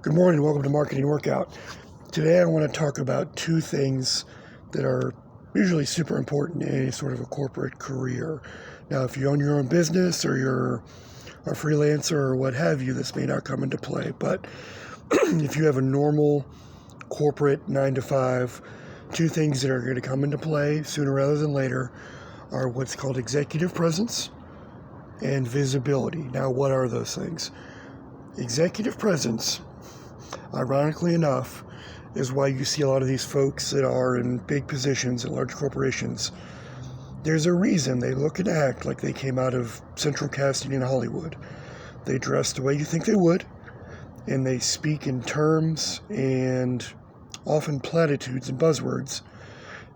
Good morning, welcome to Marketing Workout. Today I want to talk about two things that are usually super important in any sort of a corporate career. Now, if you own your own business or you're a freelancer or what have you, this may not come into play. But if you have a normal corporate 9 to 5, two things that are going to come into play sooner rather than later are what's called executive presence and visibility. Now, what are those things? Executive presence, ironically enough, is why you see a lot of these folks that are in big positions at large corporations. There's a reason they look and act like they came out of central casting in Hollywood. They dress the way you think they would, and they speak in terms and often platitudes and buzzwords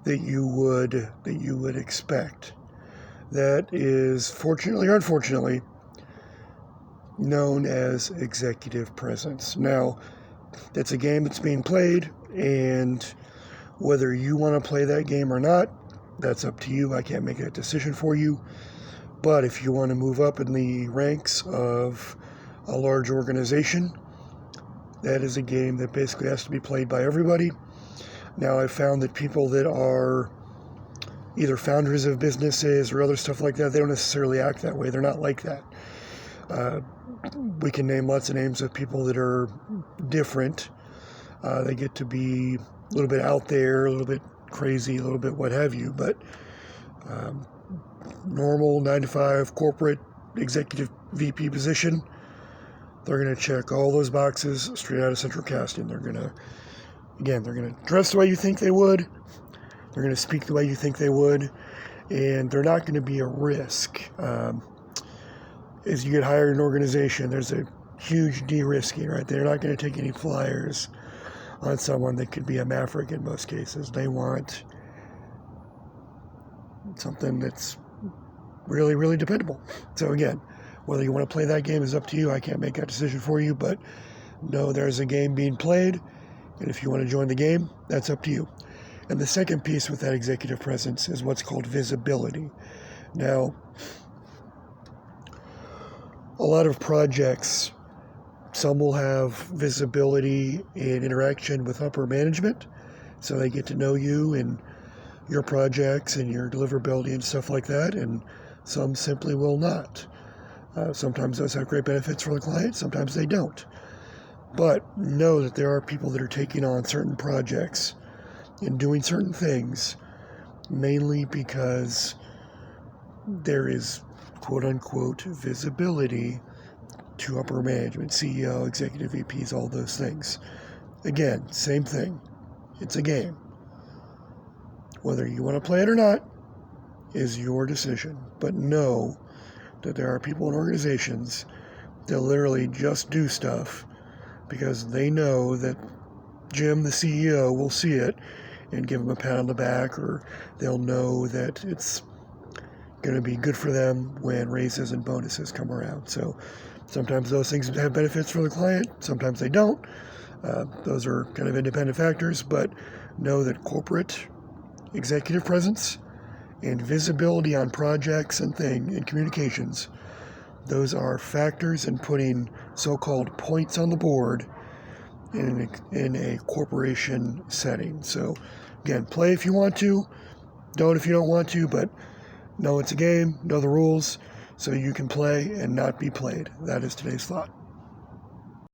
that you would expect. That is, fortunately or unfortunately, known as executive presence. Now, that's a game that's being played, and whether you want to play that game or not, that's up to you. I can't make that decision for you. But if you want to move up in the ranks of a large organization, that is a game that basically has to be played by everybody. Now, I've found that people that are either founders of businesses or other stuff like that, they don't necessarily act that way. They're not like that. We can name lots of names of people that are different. They get to be a little bit out there, a little bit crazy, a little bit what have you, but normal 9 to 5 corporate executive VP position, they're going to check all those boxes straight out of central casting. They're going to dress the way you think they would. They're going to speak the way you think they would, and they're not going to be a risk. As you get hired in an organization, there's a huge de-risking, right? They're not going to take any flyers on someone that could be a maverick in most cases. They want something that's really, really dependable. So again, whether you want to play that game is up to you. I can't make that decision for you, but know there's a game being played, and if you want to join the game, that's up to you. And the second piece with that executive presence is what's called visibility. Now, a lot of projects, some will have visibility and interaction with upper management, so they get to know you and your projects and your deliverability and stuff like that, and some simply will not. Sometimes those have great benefits for the client, sometimes they don't. But know that there are people that are taking on certain projects and doing certain things mainly because there is quote-unquote visibility to upper management, CEO, executive VPs, all those things. Again, same thing. It's a game. Whether you want to play it or not is your decision. But know that there are people in organizations that literally just do stuff because they know that Jim, the CEO, will see it and give him a pat on the back, or they'll know that it's going to be good for them when raises and bonuses come around. So sometimes those things have benefits for the client, sometimes they don't. Those are kind of independent factors, but know that corporate executive presence and visibility on projects and communications, those are factors in putting so-called points on the board in a corporation setting. So again, play if you want to, don't if you don't want to, but know it's a game, know the rules, so you can play and not be played. That is today's thought.